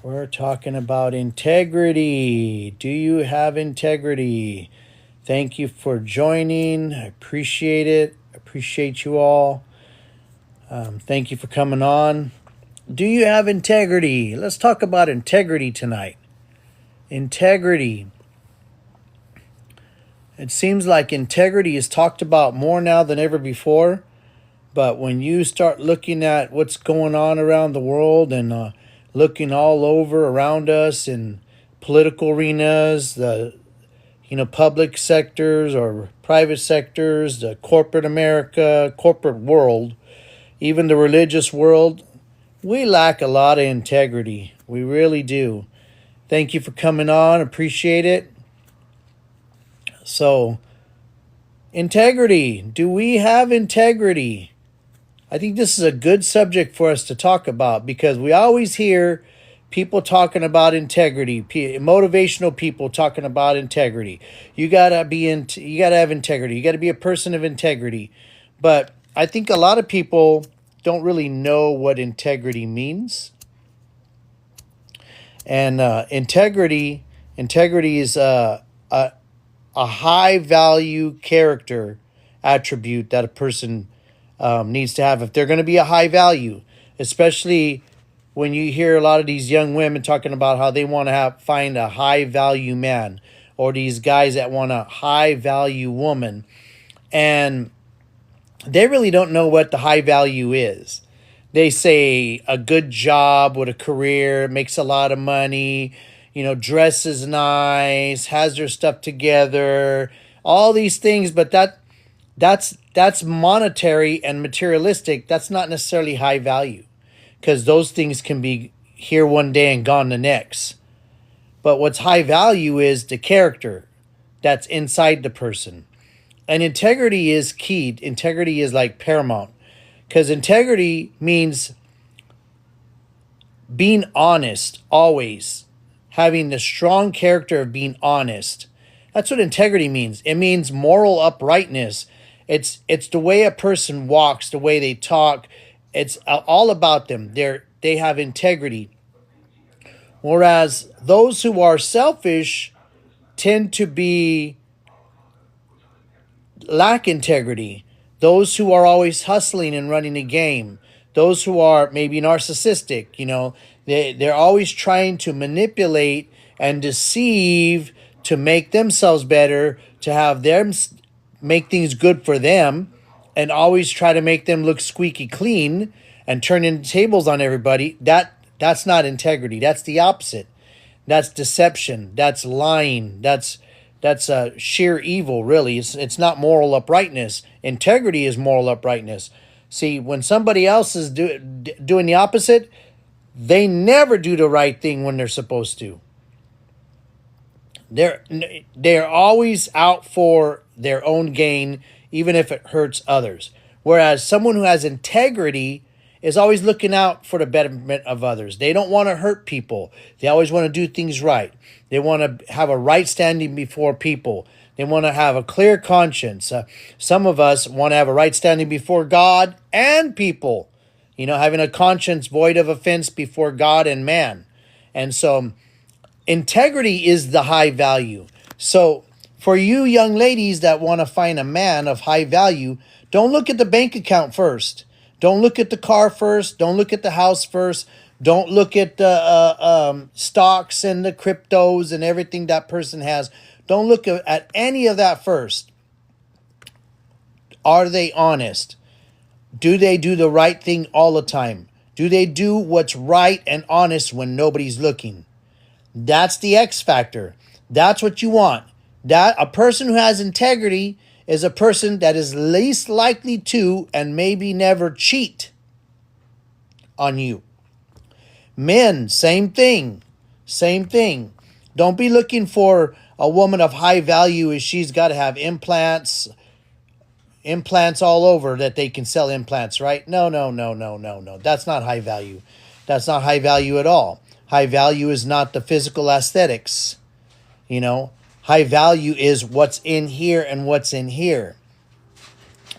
We're talking about integrity. Do you have integrity? Thank you for joining. I appreciate it. Appreciate you all. Thank you for coming on. Do you have integrity? Let's talk about integrity tonight. Integrity. It seems like integrity is talked about more now than ever before. But when you start looking at what's going on around the world and looking all over around us in political arenas, the public sectors or private sectors, the corporate America, corporate world, even the religious world, we lack a lot of integrity. We really do. Thank you for coming on. Appreciate it. So, integrity. Do we have integrity? I think this is a good subject for us to talk about because we always hear people talking about integrity, motivational people talking about integrity. You gotta have integrity. You gotta be a person of integrity. But I think a lot of people don't really know what integrity means. And integrity is a high value character attribute that a person needs to have if they're going to be a high value, especially when you hear a lot of these young women talking about how they want to find a high value man, or these guys that want a high value woman, and they really don't know what the high value is. They say a good job with a career, makes a lot of money, dresses nice, has their stuff together, all these things, but that's monetary and materialistic. That's not necessarily high value because those things can be here one day and gone the next. But what's high value is the character that's inside the person. And integrity is key. Integrity is like paramount because integrity means being honest always, having the strong character of being honest. That's what integrity means. It means moral uprightness. It's the way a person walks, the way they talk. It's all about them. They have integrity. Whereas those who are selfish tend to lack integrity. Those who are always hustling and running a game. Those who are maybe narcissistic, they're always trying to manipulate and deceive to make themselves better, to have them make things good for them, and always try to make them look squeaky clean and turn in tables on everybody. That's not integrity. That's the opposite. That's deception. That's lying. That's sheer evil, really. It's not moral uprightness. Integrity is moral uprightness. See, when somebody else is doing the opposite, they never do the right thing when they're supposed to. They're always out for their own gain, even if it hurts others. Whereas someone who has integrity is always looking out for the betterment of others. They don't want to hurt people. They always want to do things right. They want to have a right standing before people. They want to have a clear conscience. Some of us want to have a right standing before God and people. Having a conscience void of offense before God and man. And so integrity is the high value. So for you young ladies that want to find a man of high value, don't look at the bank account first. Don't look at the car first. Don't look at the house first. Don't look at the stocks and the cryptos and everything that person has. Don't look at any of that first. Are they honest? Do they do the right thing all the time? Do they do what's right and honest when nobody's looking? That's the X factor. That's what you want. That a person who has integrity is a person that is least likely to and maybe never cheat on you. Men, same thing. Same thing. Don't be looking for a woman of high value as she's got to have implants all over that they can sell implants, right? No. That's not high value. That's not high value at all. High value is not the physical aesthetics. High value is what's in here and what's in here.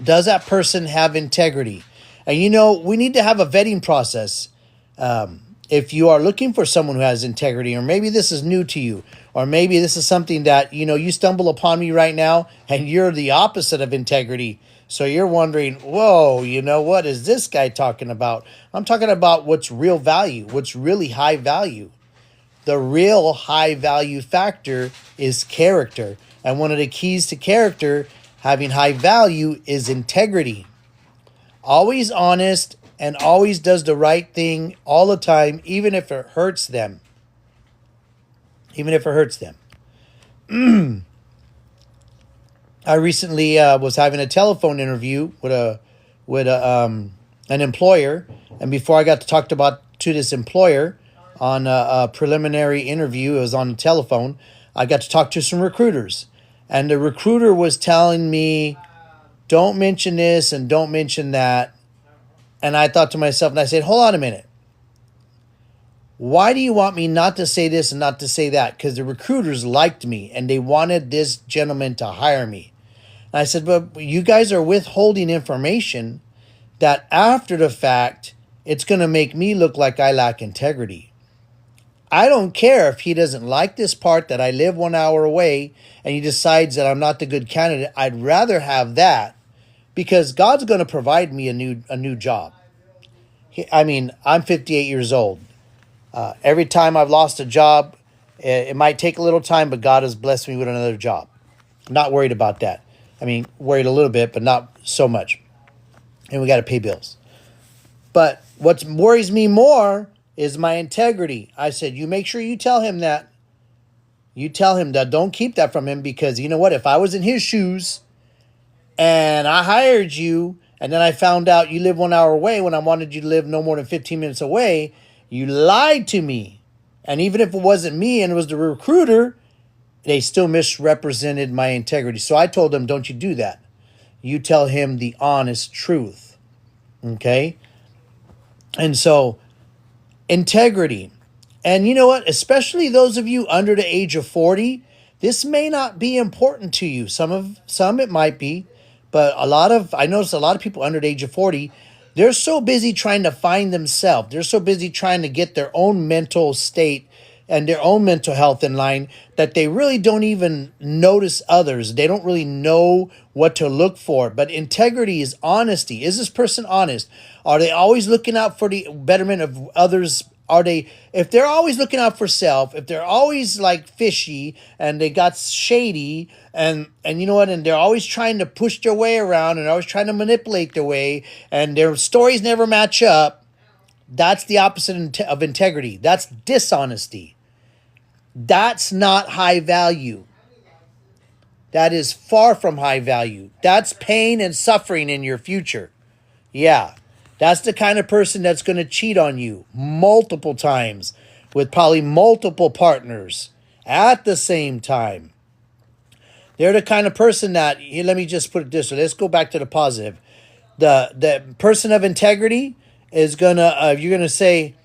Does that person have integrity? And we need to have a vetting process. if you are looking for someone who has integrity, or maybe this is new to you, or maybe this is something that, you stumble upon me right now and you're the opposite of integrity. So you're wondering, whoa, what is this guy talking about? I'm talking about what's real value, what's really high value. The real high value factor is character. And one of the keys to character, having high value, is integrity. Always honest and always does the right thing all the time, even if it hurts them. Even if it hurts them. I recently was having a telephone interview with an employer, and before I got to talk to this employer on a preliminary interview, it was on the telephone. I got to talk to some recruiters, and the recruiter was telling me, "Don't mention this and don't mention that." And I thought to myself, and I said, "Hold on a minute. Why do you want me not to say this and not to say that?" Because the recruiters liked me and they wanted this gentleman to hire me. And I said, "But you guys are withholding information that after the fact, it's going to make me look like I lack integrity. I don't care if he doesn't like this part that I live 1 hour away and he decides that I'm not the good candidate. I'd rather have that because God's going to provide me a new job." I'm 58 years old. Every time I've lost a job, it might take a little time, but God has blessed me with another job. I'm not worried about that. Worried a little bit, but not so much. And we got to pay bills. But what worries me more is my integrity. I said, you make sure you tell him that. You tell him that. Don't keep that from him, because you know what? If I was in his shoes and I hired you and then I found out you live 1 hour away when I wanted you to live no more than 15 minutes away, you lied to me. And even if it wasn't me and it was the recruiter, they still misrepresented my integrity. So I told them, don't you do that. You tell him the honest truth. Okay? And so, integrity. And you know what? Especially those of you under the age of 40, this may not be important to you. Some it might be, but I notice a lot of people under the age of 40, they're so busy trying to find themselves. They're so busy trying to get their own mental state and their own mental health in line that they really don't even notice others. They don't really know what to look for. But integrity is honesty. Is this person honest? Are they always looking out for the betterment of others? If they're always looking out for self, if they're always like fishy and they got shady and you know what, and they're always trying to push their way around and always trying to manipulate their way and their stories never match up, that's the opposite of integrity. That's dishonesty. That's not high value. That is far from high value. That's pain and suffering in your future. Yeah. That's the kind of person that's going to cheat on you multiple times with probably multiple partners at the same time. They're the kind of person that, let me just put it this way. Let's go back to the positive. The person of integrity is going to, you're going to say,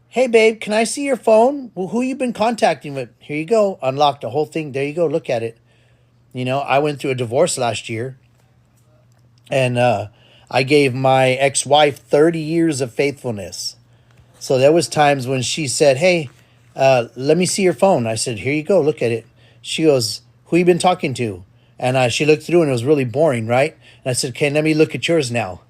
"Hey, babe, can I see your phone? Well, who you been contacting with?" Here you go. Unlock the whole thing. There you go. Look at it. I went through a divorce last year. And I gave my ex-wife 30 years of faithfulness. So there was times when she said, "Hey, let me see your phone." I said, "Here you go. Look at it." She goes, "Who you been talking to?" And she looked through and it was really boring, right? And I said, "Okay, let me look at yours now."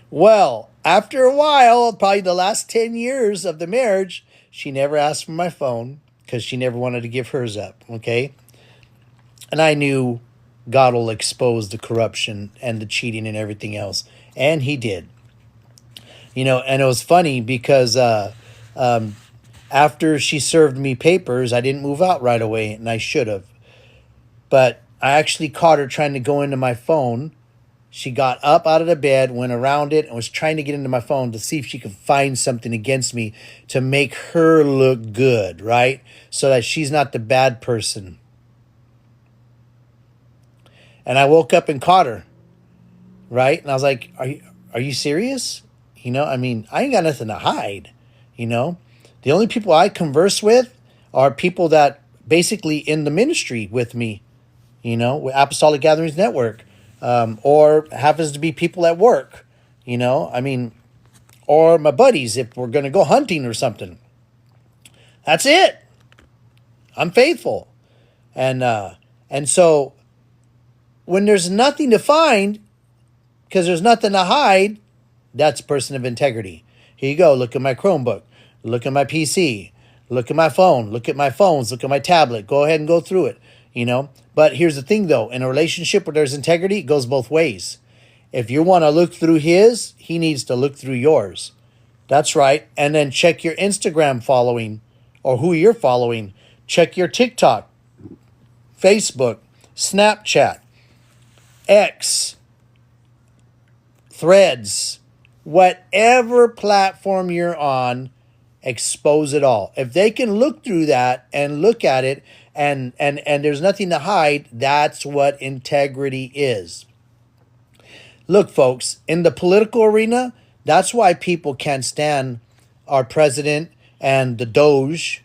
Well, after a while, probably the last 10 years of the marriage, she never asked for my phone because she never wanted to give hers up, okay? And I knew God will expose the corruption and the cheating and everything else. And he did. And it was funny because after she served me papers, I didn't move out right away, and I should have. But I actually caught her trying to go into my phone. She got up out of the bed, went around it, and was trying to get into my phone to see if she could find something against me to make her look good, right? So that she's not the bad person. And I woke up and caught her, right? And I was like, are you serious? I ain't got nothing to hide, The only people I converse with are people that basically in the ministry with me, with Apostolic Gatherings Network, or happens to be people at work, or my buddies if we're going to go hunting or something. That's it. I'm faithful. And so when there's nothing to find, because there's nothing to hide, that's a person of integrity. Here you go. Look at my Chromebook. Look at my PC. Look at my phone. Look at my phones. Look at my tablet. Go ahead and go through it, you know. But here's the thing, though. In a relationship where there's integrity, it goes both ways. If you want to look through his, he needs to look through yours. That's right. And then check your Instagram following or who you're following. Check your TikTok, Facebook, Snapchat, X, Threads, whatever platform you're on, expose it all. If they can look through that and look at it and there's nothing to hide, that's what integrity is. Look, folks, in the political arena, that's why people can't stand our president and the Doge,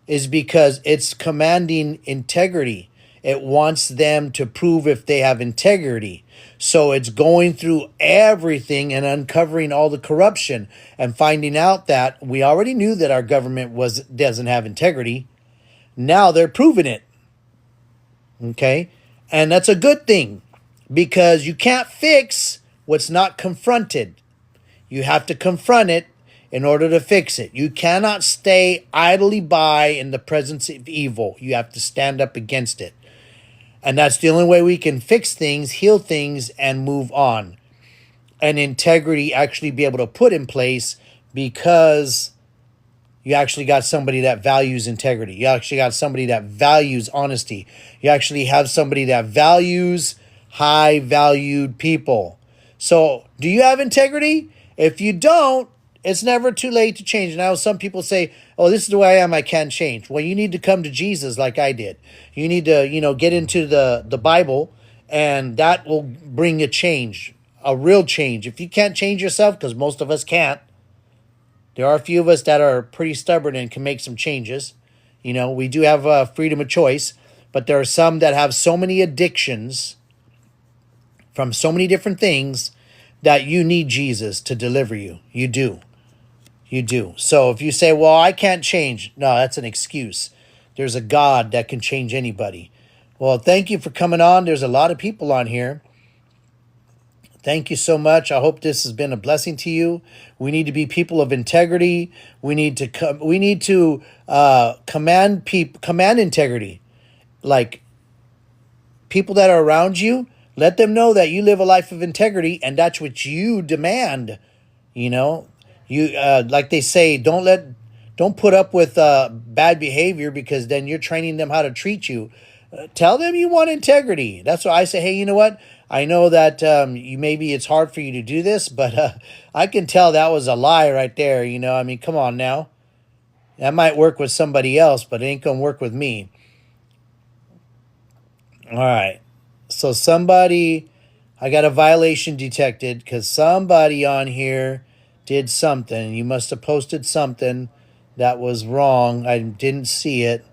is because it's commanding integrity. It wants them to prove if they have integrity. So it's going through everything and uncovering all the corruption and finding out that we already knew that our government doesn't have integrity. Now they're proving it. Okay? And that's a good thing, because you can't fix what's not confronted. You have to confront it in order to fix it. You cannot stay idly by in the presence of evil. You have to stand up against it. And that's the only way we can fix things, heal things, and move on. And integrity actually be able to put in place, because you actually got somebody that values integrity. You actually got somebody that values honesty. You actually have somebody that values high-valued people. So, do you have integrity? If you don't, it's never too late to change. Now, some people say, oh, this is the way I am, I can't change. Well, you need to come to Jesus like I did. You need to, get into the Bible, and that will bring a change, a real change. If you can't change yourself, because most of us can't, there are a few of us that are pretty stubborn and can make some changes. We do have freedom of choice, but there are some that have so many addictions from so many different things that you need Jesus to deliver you. You do. You do. So if you say, well, I can't change. No, that's an excuse. There's a God that can change anybody. Well, thank you for coming on. There's a lot of people on here. Thank you so much. I hope this has been a blessing to you. We need to be people of integrity. We need to command integrity. Like, people that are around you, let them know that you live a life of integrity, and that's what you demand. You like they say, don't put up with bad behavior, because then you're training them how to treat you. Tell them you want integrity. That's why I say, hey, you know what? I know that maybe it's hard for you to do this, but I can tell that was a lie right there. I mean, come on now. That might work with somebody else, but it ain't going to work with me. All right. So I got a violation detected because somebody on here did something. You must have posted something that was wrong. I didn't see it,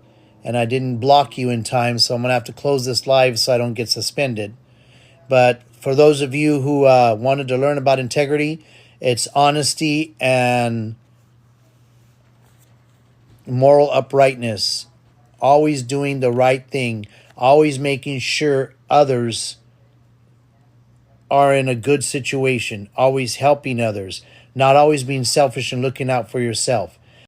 and I didn't block you in time, so I'm going to have to close this live so I don't get suspended. But for those of you who wanted to learn about integrity, it's honesty and moral uprightness. Always doing the right thing. Always making sure others are in a good situation. Always helping others. Not always being selfish and looking out for yourself.